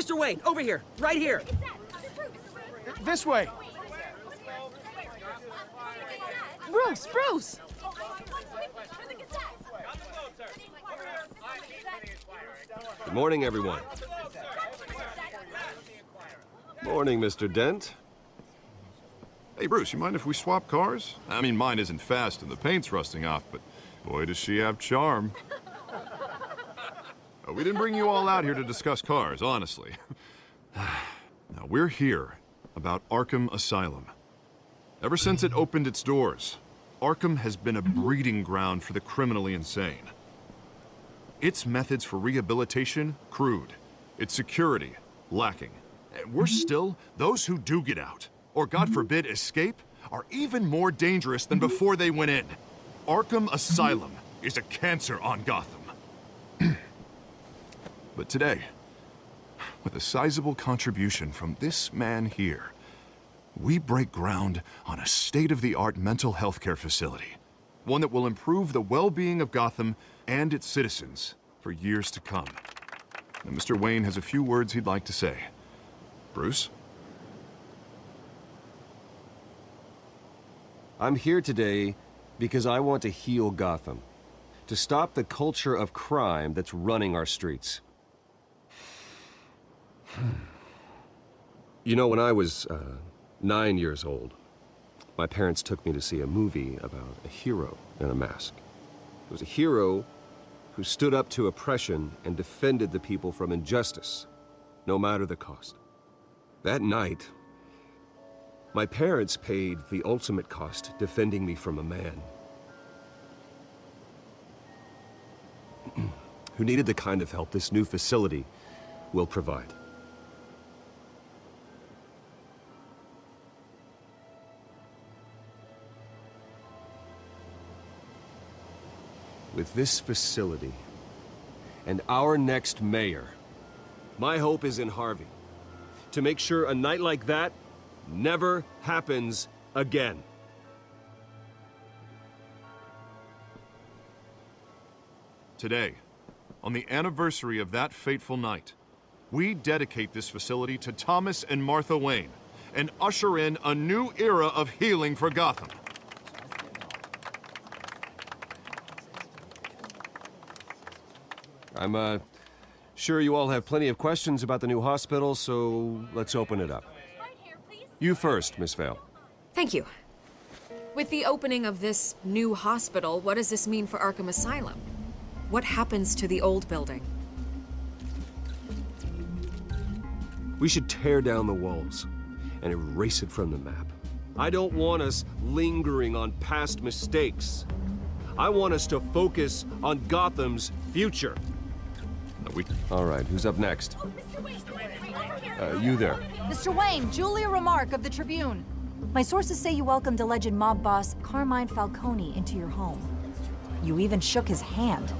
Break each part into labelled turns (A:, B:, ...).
A: Mr. Wayne, over here, right here.
B: This way.
C: Bruce!
D: Good morning, everyone. Morning, Mr. Dent.
E: Hey, Bruce, you mind if we swap cars? I mean, mine isn't fast and the paint's rusting off, but boy, does she have charm. We didn't bring you all out here to discuss cars, honestly. Now, we're here about Arkham Asylum. Ever since it opened its doors, Arkham has been a breeding ground for the criminally insane. Its methods for rehabilitation, crude. Its security, lacking. And worse still, those who do get out, or God forbid, escape, are even more dangerous than before they went in. Arkham Asylum is a cancer on Gotham. But today, with a sizable contribution from this man here, we break ground on a state-of-the-art mental health care facility. One that will improve the well-being of Gotham and its citizens for years to come. And Mr. Wayne has a few words he'd like to say. Bruce?
D: I'm here today because I want to heal Gotham. To stop the culture of crime that's running our streets. You know, when I was 9 years old, my parents took me to see a movie about a hero in a mask. It was a hero who stood up to oppression and defended the people from injustice, no matter the cost. That night, my parents paid the ultimate cost defending me from a man who needed the kind of help this new facility will provide. With this facility and our next mayor, my hope is in Harvey. To make sure a night like that never happens again.
E: Today, on the anniversary of that fateful night, we dedicate this facility to Thomas and Martha Wayne and usher in a new era of healing for Gotham.
D: I'm sure you all have plenty of questions about the new hospital, so let's open it up. You first, Miss Vale.
C: Thank you. With the opening of this new hospital, what does this mean for Arkham Asylum? What happens to the old building?
D: We should tear down the walls and erase it from the map. I don't want us lingering on past mistakes. I want us to focus on Gotham's future. All right, who's up next? You there.
F: Mr. Wayne, Julia Remark of the Tribune. My sources say you welcomed alleged mob boss Carmine Falcone into your home. You even shook his hand.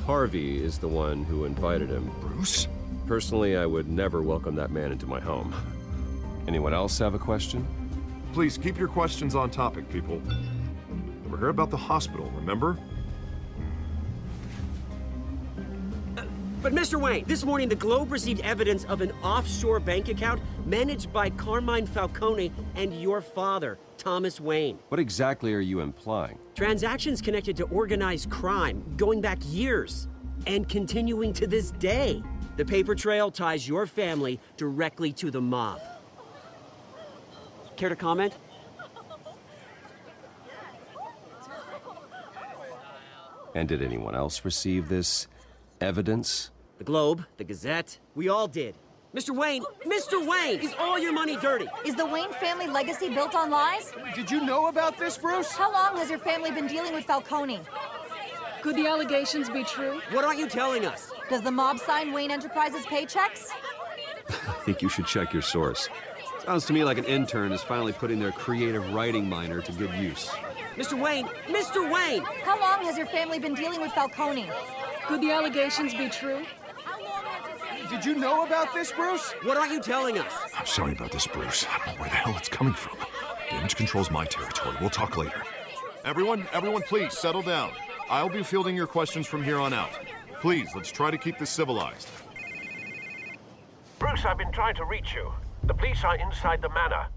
D: Harvey is the one who invited him.
E: Bruce?
D: Personally, I would never welcome that man into my home. Anyone else have a question?
E: Please keep your questions on topic, people. We're here about the hospital, remember?
A: But Mr. Wayne, this morning the Globe received evidence of an offshore bank account managed by Carmine Falcone and your father, Thomas Wayne.
D: What exactly are you implying?
A: Transactions connected to organized crime going back years and continuing to this day. The paper trail ties your family directly to the mob. Care to comment?
D: And did anyone else receive this evidence?
A: The Globe, the Gazette, we all did. Mr. Wayne, is all your money dirty?
F: Is the Wayne family legacy built on lies?
B: Did you know about this, Bruce?
F: How long has your family been dealing with Falcone?
G: Could the allegations be true?
A: What aren't you telling us?
F: Does the mob sign Wayne Enterprises paychecks?
D: I think you should check your source. Sounds to me like an intern is finally putting their creative writing minor to good use.
A: Mr. Wayne!
F: How long has your family been dealing with Falcone?
G: Could the allegations be true?
B: Did you know about this, Bruce?
A: What aren't you telling us?
E: I'm sorry about this, Bruce. I don't know where the hell it's coming from. Damage control's my territory. We'll talk later. Everyone, please settle down. I'll be fielding your questions from here on out. Please, let's try to keep this civilized.
H: Bruce, I've been trying to reach you. The police are inside the manor.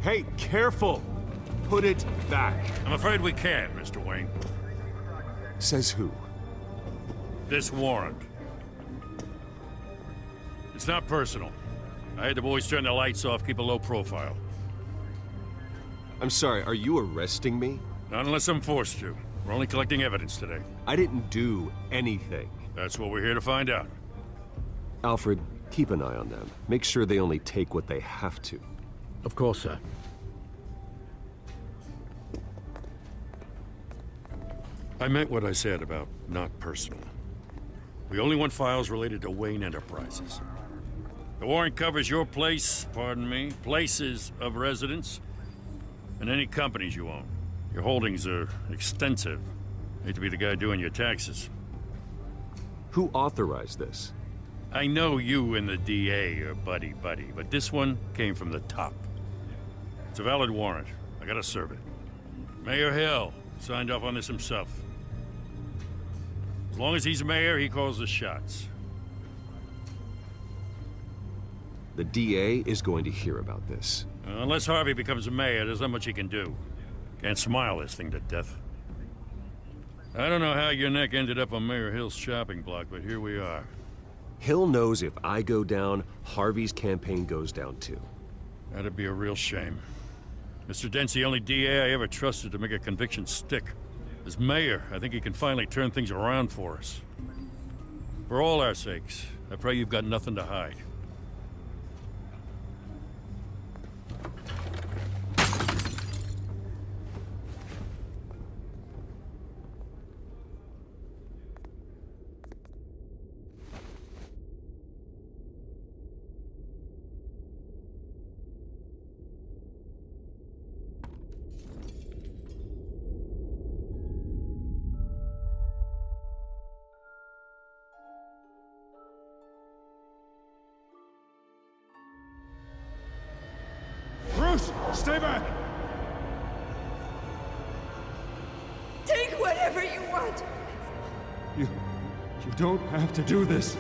D: Hey, careful! Put it back.
I: I'm afraid we can't, Mr. Wayne.
D: Says who?
I: This warrant. It's not personal. I had the boys turn the lights off, keep a low profile.
D: I'm sorry, are you arresting me?
I: Not unless I'm forced to. We're only collecting evidence today.
D: I didn't do anything.
I: That's what we're here to find out.
D: Alfred, keep an eye on them. Make sure they only take what they have to.
H: Of course, sir.
I: I meant what I said about not personal. We only want files related to Wayne Enterprises. The warrant covers your place, pardon me, places of residence, and any companies you own. Your holdings are extensive. Hate to be the guy doing your taxes.
D: Who authorized this?
I: I know you and the DA are buddy-buddy, but this one came from the top. It's a valid warrant. I gotta serve it. Mayor Hill signed off on this himself. As long as he's mayor, he calls the shots.
D: The DA is going to hear about this.
I: Unless Harvey becomes a mayor, there's not much he can do. Can't smile this thing to death. I don't know how your neck ended up on Mayor Hill's shopping block, but here we are.
D: Hill knows if I go down, Harvey's campaign goes down too.
I: That'd be a real shame. Mr. Dent's the only DA I ever trusted to make a conviction stick. As mayor, I think he can finally turn things around for us. For all our sakes, I pray you've got nothing to hide.
B: Bruce, stay back!
J: Take whatever you want.
B: You don't have to do this.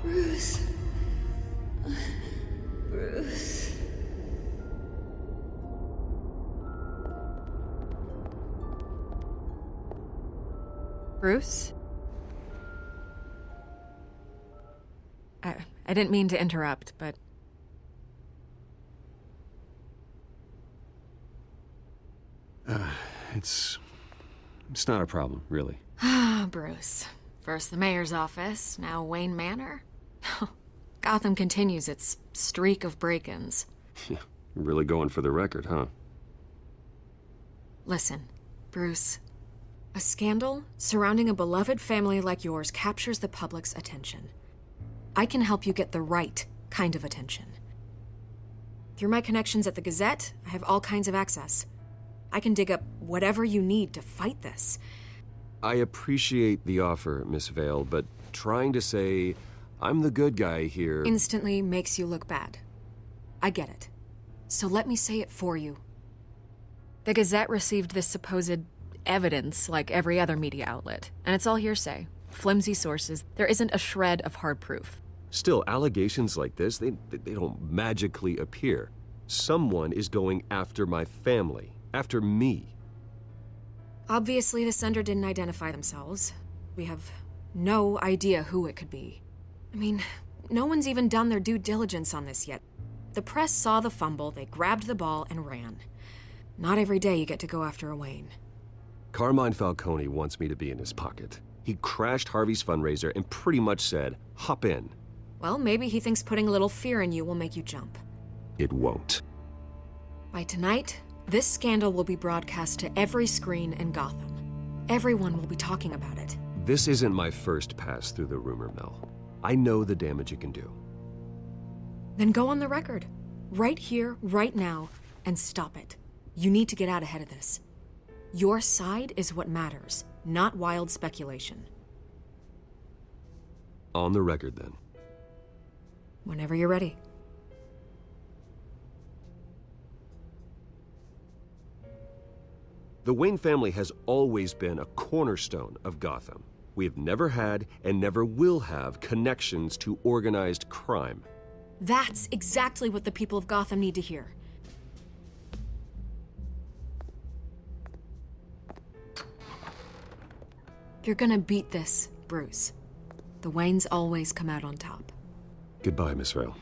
J: Bruce. Bruce.
C: Bruce? I didn't mean to interrupt, but...
D: It's not a problem, really.
C: Ah, Bruce. First the mayor's office, now Wayne Manor. Gotham continues its streak of break-ins.
D: You're really going for the record, huh?
C: Listen, Bruce. A scandal surrounding a beloved family like yours captures the public's attention. I can help you get the right kind of attention. Through my connections at the Gazette, I have all kinds of access. I can dig up whatever you need to fight this.
D: I appreciate the offer, Miss Vale, but trying to say I'm the good guy here...
C: Instantly makes you look bad. I get it. So let me say it for you. The Gazette received this supposed evidence like every other media outlet, and it's all hearsay. Flimsy sources. There isn't a shred of hard proof.
D: Still, allegations like this, they don't magically appear. Someone is going after my family. After me.
C: Obviously, the sender didn't identify themselves. We have no idea who it could be. I mean, no one's even done their due diligence on this yet. The press saw the fumble, they grabbed the ball and ran. Not every day you get to go after a Wayne.
D: Carmine Falcone wants me to be in his pocket. He crashed Harvey's fundraiser and pretty much said, hop in.
C: Well, maybe he thinks putting a little fear in you will make you jump.
D: It won't.
C: By tonight, this scandal will be broadcast to every screen in Gotham. Everyone will be talking about it.
D: This isn't my first pass through the rumor mill. I know the damage it can do.
C: Then go on the record. Right here, right now, and stop it. You need to get out ahead of this. Your side is what matters, not wild speculation.
D: On the record, then.
C: Whenever you're ready.
D: The Wayne family has always been a cornerstone of Gotham. We have never had and never will have connections to organized crime.
C: That's exactly what the people of Gotham need to hear. You're gonna beat this, Bruce. The Waynes always come out on top.
D: Goodbye, Miss Vale.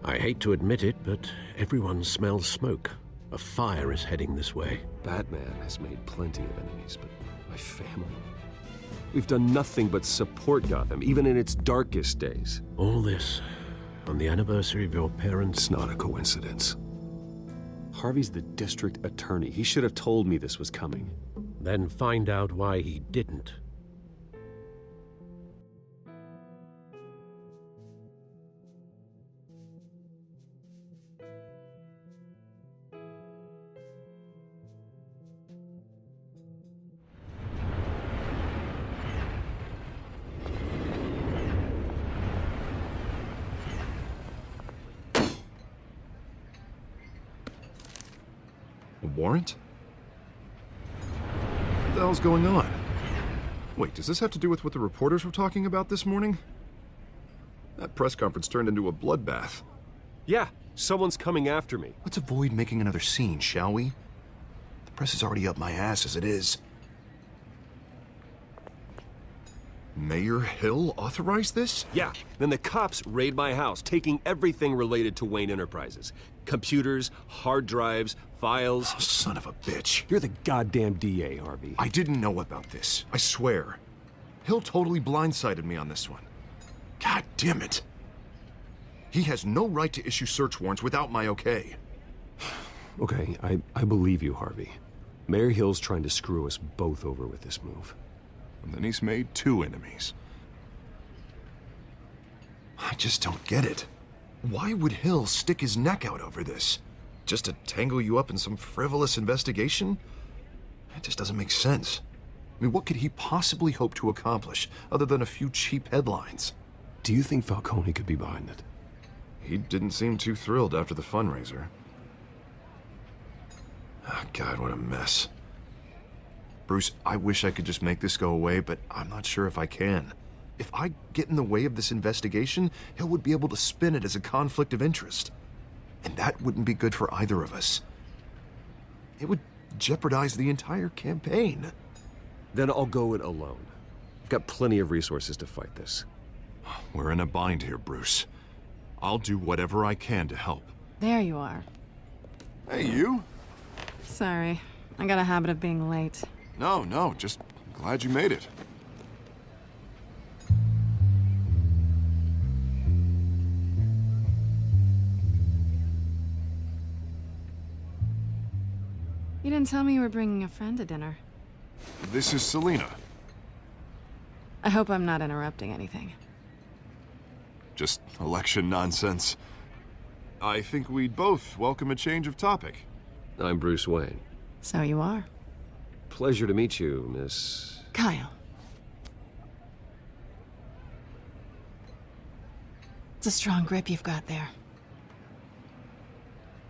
H: I hate to admit it, but everyone smells smoke. A fire is heading this way.
D: Batman has made plenty of enemies, but my family? We've done nothing but support Gotham, even in its darkest days.
H: All this on the anniversary of your parents'...
D: It's not a coincidence. Harvey's the district attorney. He should have told me this was coming.
H: Then find out why he didn't.
E: A warrant? What the hell's going on? Wait, does this have to do with what the reporters were talking about this morning? That press conference turned into a bloodbath.
D: Yeah, someone's coming after me.
E: Let's avoid making another scene, shall we? The press is already up my ass as it is. Mayor Hill authorized this?
D: Yeah, then the cops raid my house, taking everything related to Wayne Enterprises. Computers, hard drives, files.
E: Oh, son of a bitch.
D: You're the goddamn DA, Harvey.
E: I didn't know about this. I swear. Hill totally blindsided me on this one. God damn it. He has no right to issue search warrants without my okay.
D: Okay, I believe you, Harvey. Mayor Hill's trying to screw us both over with this move.
E: And then he's made 2 enemies. I just don't get it. Why would Hill stick his neck out over this? Just to tangle you up in some frivolous investigation? It just doesn't make sense. I mean, what could he possibly hope to accomplish other than a few cheap headlines?
D: Do you think Falcone could be behind it?
E: He didn't seem too thrilled after the fundraiser. Oh, God, what a mess. Bruce, I wish I could just make this go away, but I'm not sure if I can. If I get in the way of this investigation, Hill would be able to spin it as a conflict of interest. And that wouldn't be good for either of us. It would jeopardize the entire campaign.
D: Then I'll go it alone. I've got plenty of resources to fight this.
E: We're in a bind here, Bruce. I'll do whatever I can to help.
K: There you are.
E: Hey, you?
K: Sorry. I got a habit of being late.
E: No, just glad you made it.
K: You didn't tell me you were bringing a friend to dinner.
E: This is Selina.
K: I hope I'm not interrupting anything.
E: Just election nonsense. I think we'd both welcome a change of topic.
D: I'm Bruce Wayne.
K: So you are.
D: Pleasure to meet you, Miss...
K: Kyle. It's a strong grip you've got there.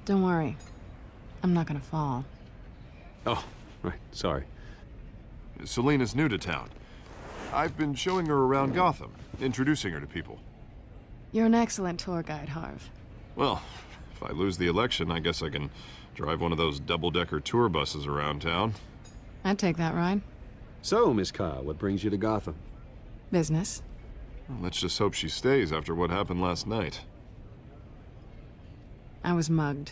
K: Don't worry. I'm not gonna fall.
D: Oh, right, sorry.
E: Selina's new to town. I've been showing her around Gotham, introducing her to people.
K: You're an excellent tour guide, Harv.
E: Well, if I lose the election, I guess I can drive one of those double-decker tour buses around town.
K: I'd take that ride.
D: So, Miss Kyle, what brings you to Gotham?
K: Business.
E: Well, let's just hope she stays after what happened last night.
K: I was mugged.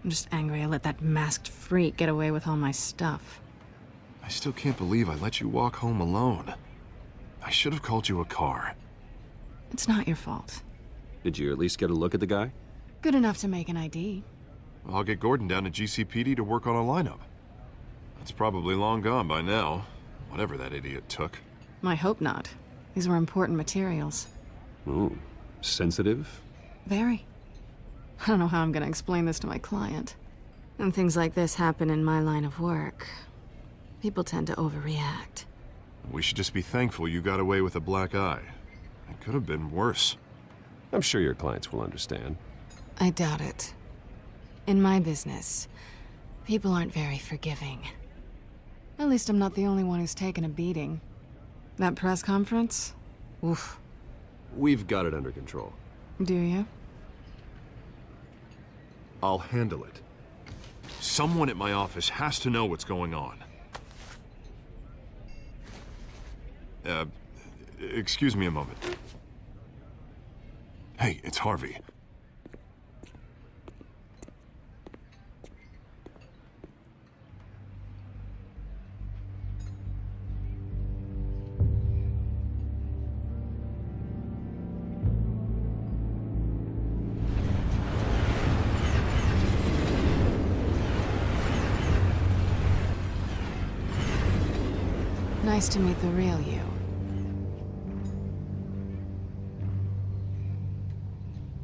K: I'm just angry I let that masked freak get away with all my stuff.
E: I still can't believe I let you walk home alone. I should have called you a car.
K: It's not your fault.
D: Did you at least get a look at the guy?
K: Good enough to make an ID.
E: I'll get Gordon down to GCPD to work on a lineup. That's probably long gone by now, whatever that idiot took.
K: I hope not. These were important materials.
D: Ooh, sensitive?
K: Very. I don't know how I'm gonna explain this to my client. When things like this happen in my line of work, people tend to overreact.
E: We should just be thankful you got away with a black eye. It could have been worse.
D: I'm sure your clients will understand.
K: I doubt it. In my business, people aren't very forgiving. At least I'm not the only one who's taken a beating. That press conference? Oof.
D: We've got it under control.
K: Do you?
E: I'll handle it. Someone at my office has to know what's going on. Excuse me a moment. Hey, it's Harvey.
K: Nice to meet the real you.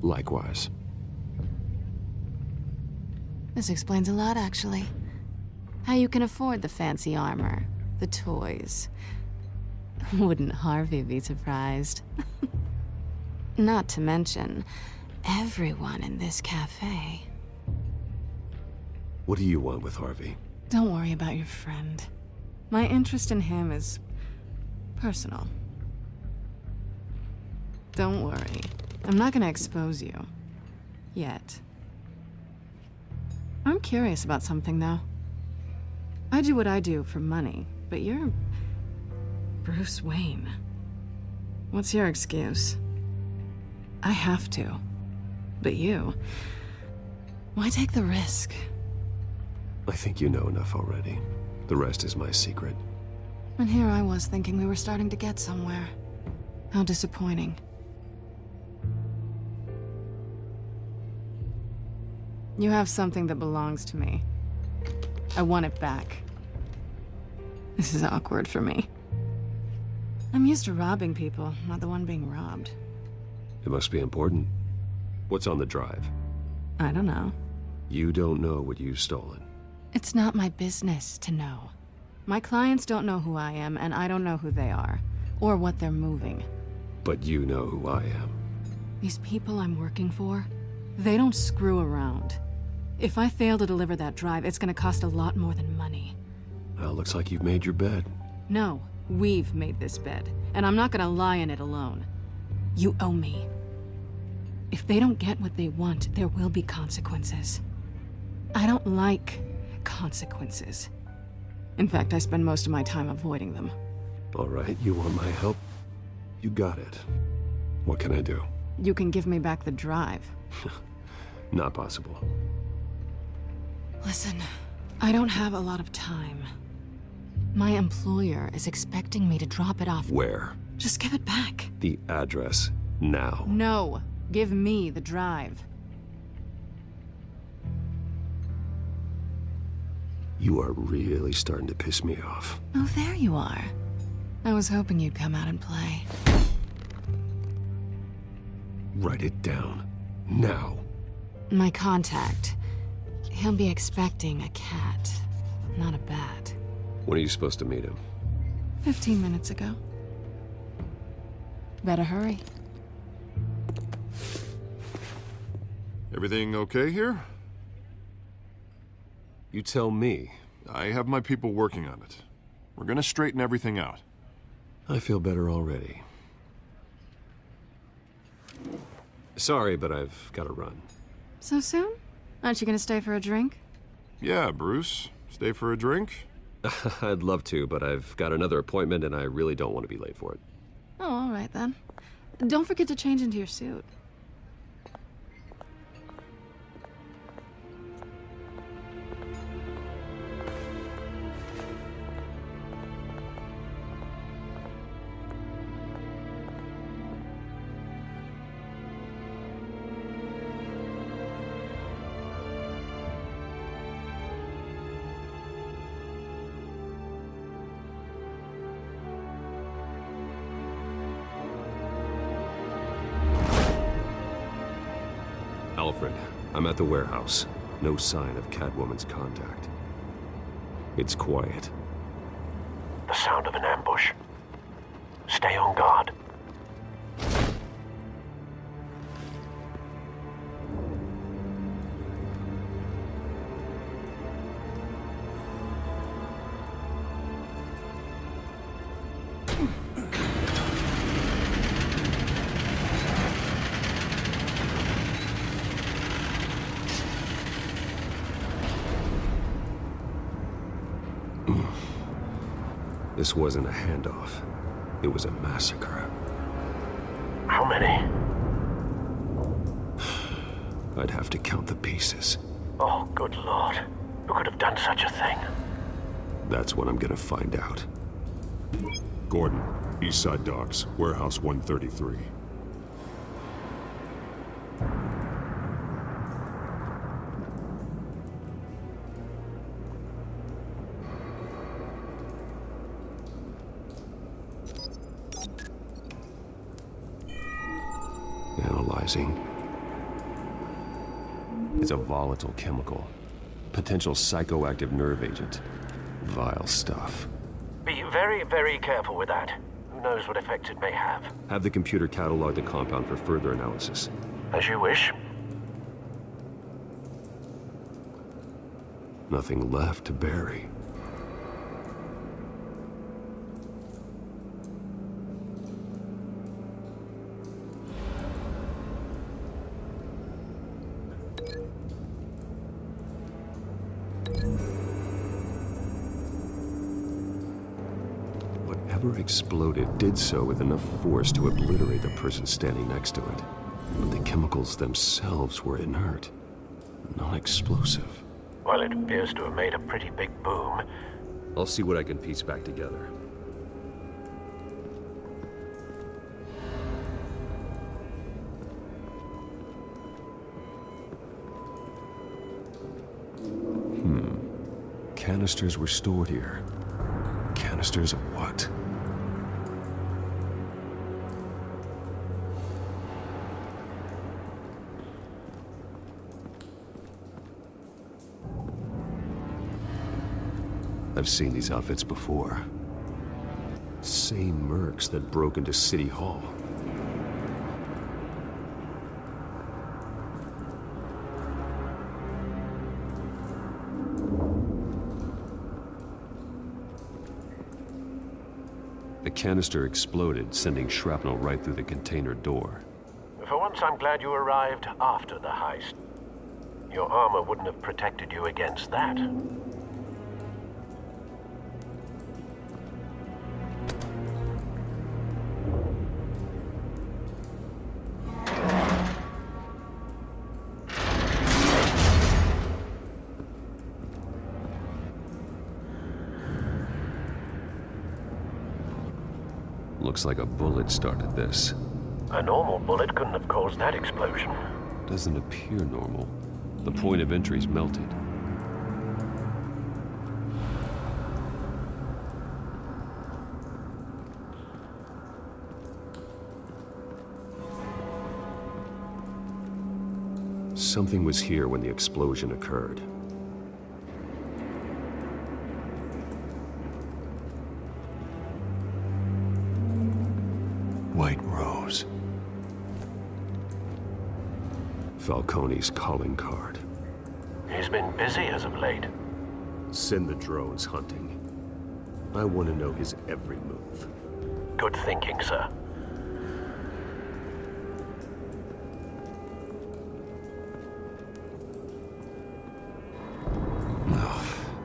D: Likewise.
K: This explains a lot, actually. How you can afford the fancy armor, the toys. Wouldn't Harvey be surprised? Not to mention, everyone in this cafe.
D: What do you want with Harvey?
K: Don't worry about your friend. My interest in him is personal. Don't worry. I'm not gonna expose you. Yet. I'm curious about something, though. I do what I do for money, but you're Bruce Wayne. What's your excuse? I have to. But you... why take the risk?
D: I think you know enough already. The rest is my secret.
K: And here I was thinking we were starting to get somewhere. How disappointing. You have something that belongs to me. I want it back. This is awkward for me. I'm used to robbing people, not the one being robbed.
D: It must be important. What's on the drive?
K: I don't know.
D: You don't know what you've stolen.
K: It's not my business to know. My clients don't know who I am, and I don't know who they are, or what they're moving.
D: But you know who I am.
K: These people I'm working for, they don't screw around. If I fail to deliver that drive, it's gonna cost a lot more than money.
D: Well, looks like you've made your bed.
K: No, we've made this bed, and I'm not gonna lie in it alone. You owe me. If they don't get what they want, there will be consequences. I don't like consequences. In fact, I spend most of my time avoiding them.
D: All right, you want my help? You got it. What can I do?
K: You can give me back the drive.
D: Not possible.
K: Listen, I don't have a lot of time. My employer is expecting me to drop it off.
D: Where?
K: Just give it back.
D: The address, now.
K: No, give me the drive.
D: You are really starting to piss me off.
K: Oh, there you are. I was hoping you'd come out and play.
D: Write it down. Now.
K: My contact. He'll be expecting a cat, not a bat.
D: When are you supposed to meet him?
K: 15 minutes ago. Better hurry.
E: Everything okay here?
D: You tell me.
E: I have my people working on it. We're gonna straighten everything out.
D: I feel better already. Sorry, but I've got to run.
K: So soon? Aren't you gonna stay for a drink?
E: Yeah, Bruce. Stay for a drink?
D: I'd love to, but I've got another appointment and I really don't want to be late for it.
K: Oh, all right then. Don't forget to change into your suit.
D: Alfred, I'm at the warehouse. No sign of Catwoman's contact. It's quiet.
H: The sound of an ambush. Stay on guard.
D: This wasn't a handoff. It was a massacre.
H: How many?
D: I'd have to count the pieces.
H: Oh, good lord. Who could have done such a thing?
D: That's what I'm gonna find out.
B: Gordon, Eastside Docks, Warehouse 133.
D: Analyzing. It's a volatile chemical. Potential psychoactive nerve agent. Vile stuff.
H: Be very, very careful with that. Who knows what effects it may have.
D: Have the computer catalog the compound for further analysis.
H: As you wish.
D: Nothing left to bury. Whatever exploded did so with enough force to obliterate the person standing next to it. But the chemicals themselves were inert, non-explosive.
H: Well, it appears to have made a pretty big boom.
D: I'll see what I can piece back together. Canisters were stored here. Canisters of what? I've seen these outfits before. Same mercs that broke into City Hall. The canister exploded, sending shrapnel right through the container door.
H: For once, I'm glad you arrived after the heist. Your armor wouldn't have protected you against that.
D: Looks like a bullet started this.
H: A normal bullet couldn't have caused that explosion.
D: Doesn't appear normal. The point of entry's melted. Something was here when the explosion occurred. White Rose. Falcone's calling card.
H: He's been busy as of late.
D: Send the drones hunting. I want to know his every move.
H: Good thinking, sir.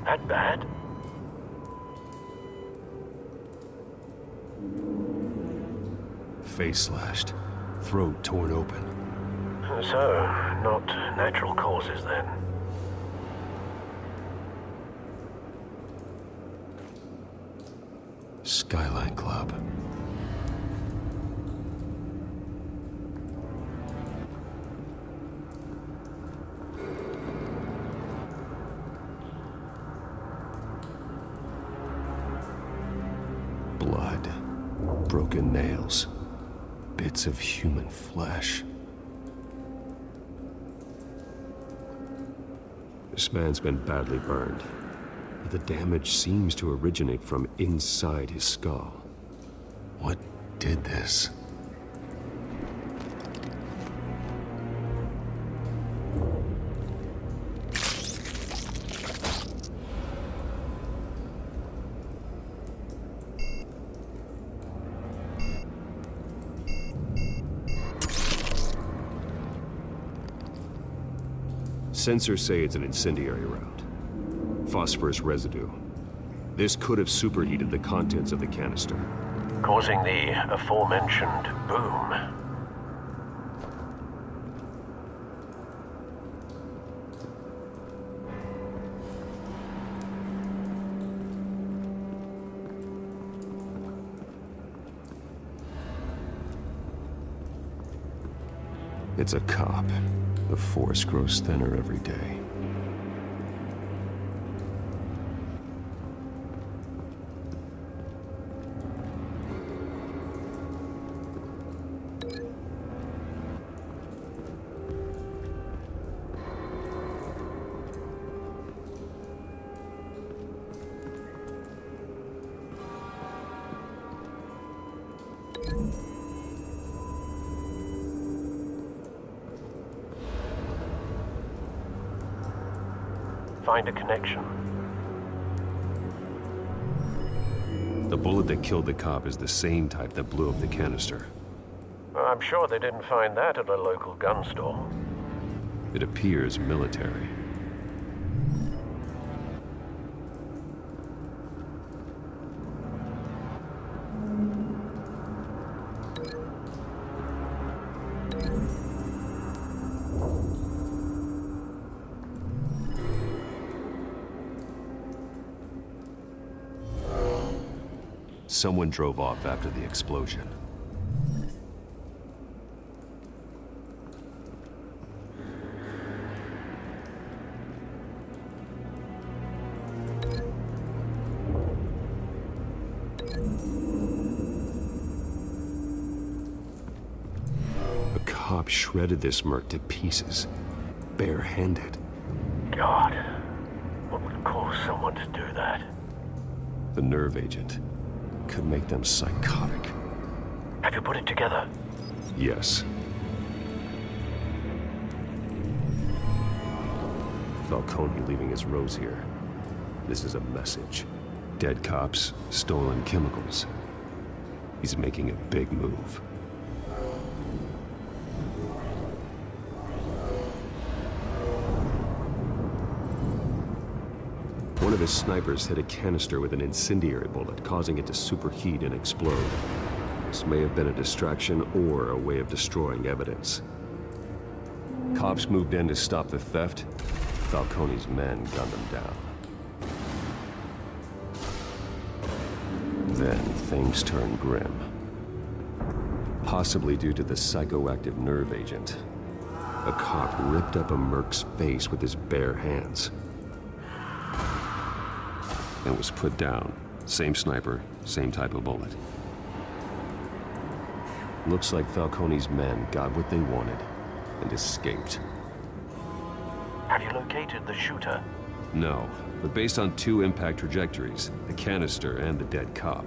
H: That bad?
D: Face slashed, throat torn open.
H: So, not natural causes then.
D: Skyline Club. Blood, broken nails, bits of human flesh. This man's been badly burned. But the damage seems to originate from inside his skull. What did this? Sensors say it's an incendiary round. Phosphorus residue. This could have superheated the contents of the canister,
H: causing the aforementioned boom.
D: It's a cop. The force grows thinner every day.
H: Find a connection.
D: The bullet that killed the cop is the same type that blew up the canister.
H: I'm sure they didn't find that at a local gun store.
D: It appears military. Someone drove off after the explosion. A cop shredded this merc to pieces, barehanded.
H: God, what would cause someone to do that?
D: The nerve agent could make them psychotic.
H: Have you put it together?
D: Yes. Falcone leaving his rose here. This is a message. Dead cops, stolen chemicals. He's making a big move. One of his snipers hit a canister with an incendiary bullet, causing it to superheat and explode. This may have been a distraction or a way of destroying evidence. Cops moved in to stop the theft. Falcone's men gunned them down. Then things turned grim. Possibly due to the psychoactive nerve agent. A cop ripped up a merc's face with his bare hands. And was put down. Same sniper, same type of bullet. Looks like Falcone's men got what they wanted and escaped.
H: Have you located the shooter?
D: No, but based on two impact trajectories, the canister and the dead cop,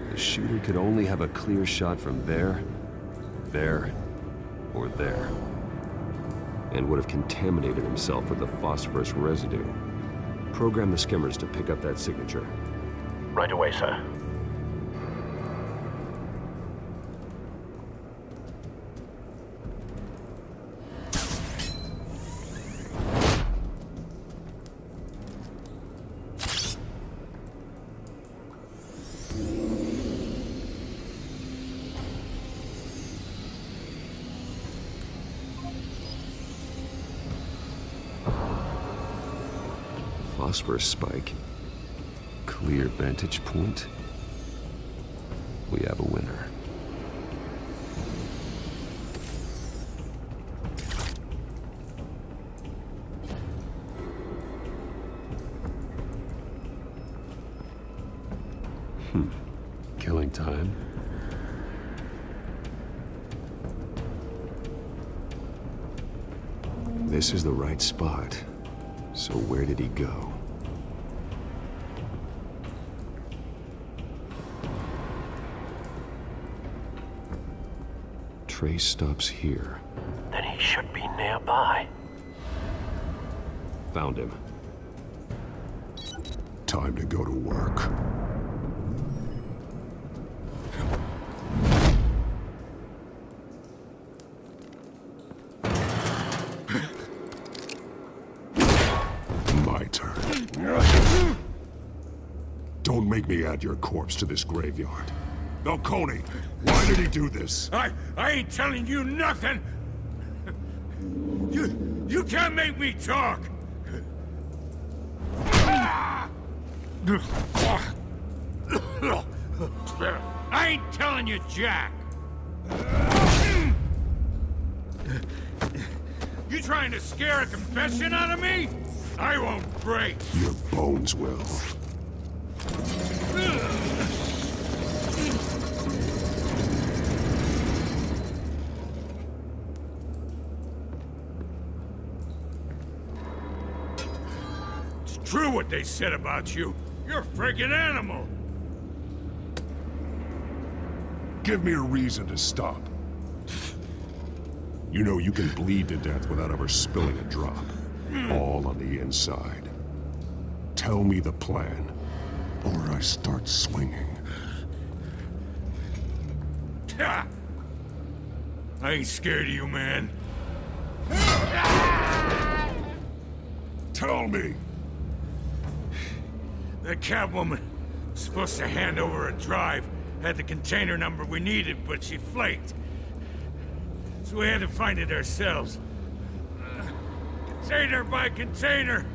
D: the shooter could only have a clear shot from there, or there, and would have contaminated himself with the phosphorus residue. Program the skimmers to pick up that signature.
H: Right away, sir.
D: Phosphorus spike. Clear vantage point. We have a winner. Killing time. This is the right spot. So where did he go? Trace stops here.
H: Then he should be nearby.
D: Found him.
L: Time to go to work. My turn. Don't make me add your corpse to this graveyard. Falcone, why did he do this?
I: I ain't telling you nothing! You can't make me talk! I ain't telling you, Jack! You trying to scare a confession out of me? I won't break!
L: Your bones will.
I: It's true what they said about you. You're a friggin' animal!
L: Give me a reason to stop. You know you can bleed to death without ever spilling a drop. All on the inside. Tell me the plan, or I start swinging.
I: Ha! I ain't scared of you, man.
L: Tell me!
I: The Catwoman was supposed to hand over a drive. Had the container number we needed, but she flaked. So we had to find it ourselves. Container by container.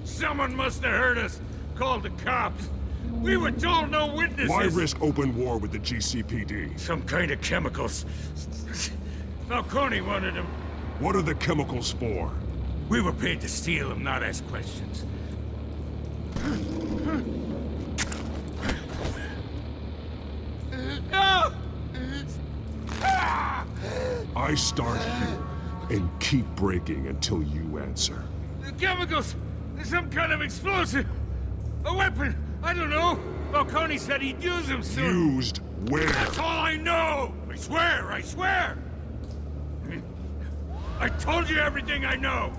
I: Someone must have heard us. Called the cops. We were told no witnesses.
L: Why risk open war with the GCPD?
I: Some kind of chemicals. Falcone wanted them.
L: What are the chemicals for?
I: We were paid to steal them, not ask questions. No!
L: I start here and keep breaking until you answer.
I: The chemicals! There's some kind of explosive! A weapon! I don't know! Falcone said he'd use them soon!
L: Used where?
I: That's all I know! I swear! I swear! I told you everything I know!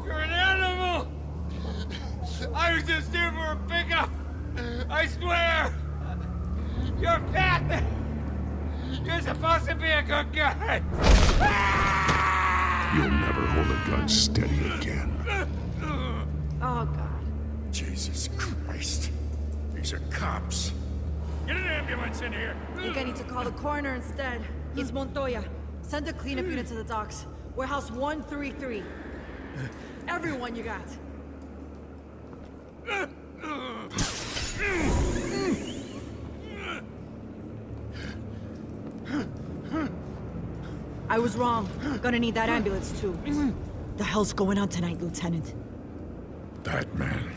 I: You're an animal! I was just here for a pickup! I swear! You're fat! You're supposed to be a good guy!
L: You'll never hold a gun steady again.
J: Oh, God.
I: Jesus Christ. These are cops. Get an ambulance in here!
F: I think I need to call the coroner instead. It's Montoya. Send a cleanup unit to the docks. Warehouse 133. Everyone you got. I was wrong. Gonna need that ambulance too. The hell's going on tonight, Lieutenant?
I: That man.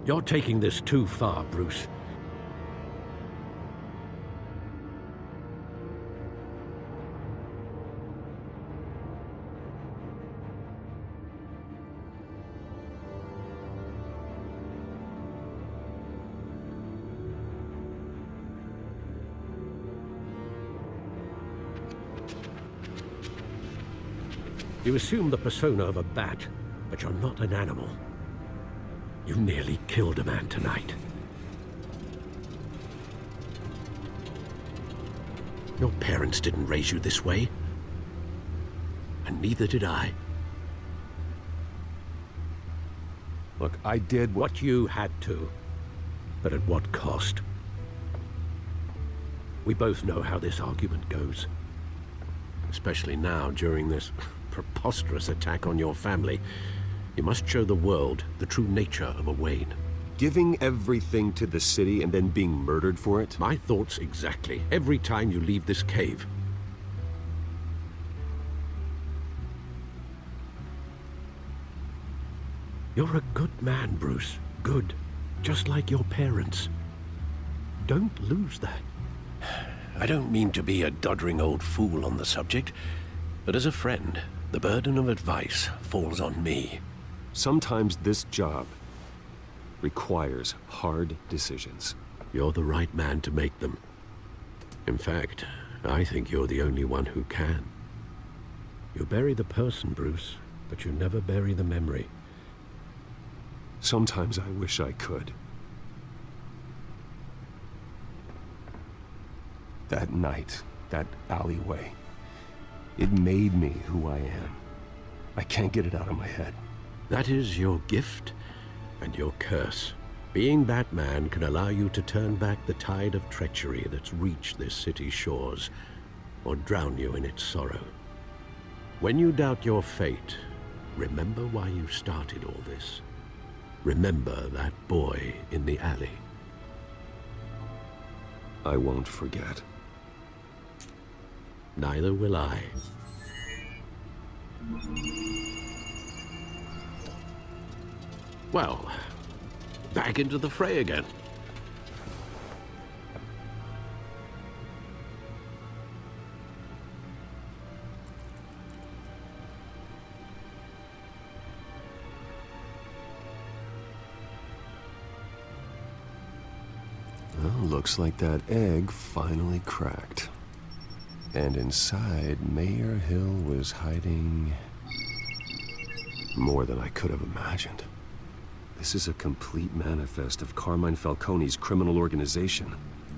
H: You're taking this too far, Bruce. You assume the persona of a bat, but you're not an animal. You nearly killed a man tonight. Your parents didn't raise you this way. And neither did I.
D: Look, I did
H: what you had to, but at what cost? We both know how this argument goes. Especially now, during this preposterous attack on your family. You must show the world the true nature of a Wayne.
D: Giving everything to the city and then being murdered for it?
H: My thoughts exactly. Every time you leave this cave. You're a good man, Bruce. good, just like your parents. Don't lose that. I don't mean to be a doddering old fool on the subject, but as a friend, the burden of advice falls on me.
D: Sometimes this job requires hard decisions.
H: You're the right man to make them. In fact, I think you're the only one who can. You bury the person, Bruce, but you never bury the memory.
D: Sometimes I wish I could. That night, that alleyway, it made me who I am. I can't get it out of my head.
H: That is your gift and your curse. Being Batman can allow you to turn back the tide of treachery that's reached this city's shores, or drown you in its sorrow. When you doubt your fate, remember why you started all this. Remember that boy in the alley.
D: I won't forget.
H: Neither will I. Well, back into the fray again.
D: Well, looks like that egg finally cracked. And inside, Mayor Hill was hiding more than I could have imagined. This is a complete manifest of Carmine Falcone's criminal organization.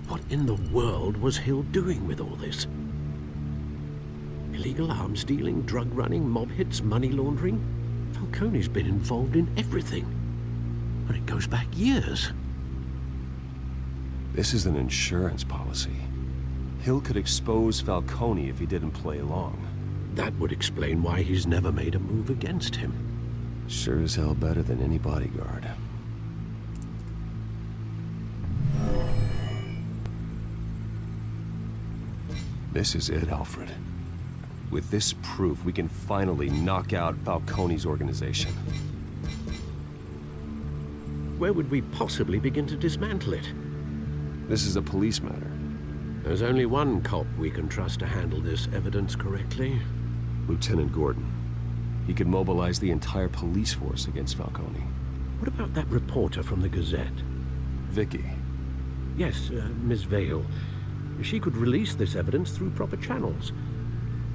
H: What in the world was Hill doing with all this? Illegal arms dealing, drug running, mob hits, money laundering? Falcone's been involved in everything. And it goes back years.
D: This is an insurance policy. Hill could expose Falcone if he didn't play along.
H: That would explain why he's never made a move against him.
D: Sure as hell better than any bodyguard. This is it, Alfred. With this proof, we can finally knock out Falcone's organization.
H: Where would we possibly begin to dismantle it?
D: This is a police matter.
H: There's only one cop we can trust to handle this evidence correctly.
D: Lieutenant Gordon. He could mobilize the entire police force against Falcone.
H: What about that reporter from the Gazette?
D: Vicky.
H: Yes, Miss Vale. She could release this evidence through proper channels.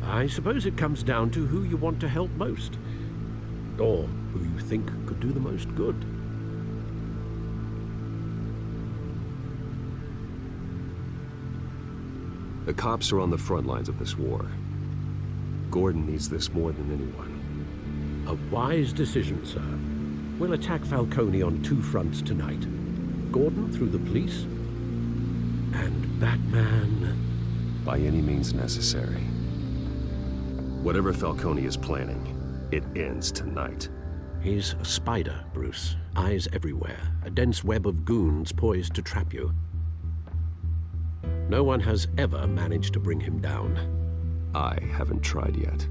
H: I suppose it comes down to who you want to help most. Or who you think could do the most good.
D: The cops are on the front lines of this war. Gordon needs this more than anyone.
H: A wise decision, sir. We'll attack Falcone on two fronts tonight. Gordon through the police, and Batman...
D: by any means necessary. Whatever Falcone is planning, it ends tonight.
H: He's a spider, Bruce. Eyes everywhere. A dense web of goons poised to trap you. No one has ever managed to bring him down.
D: I haven't tried yet.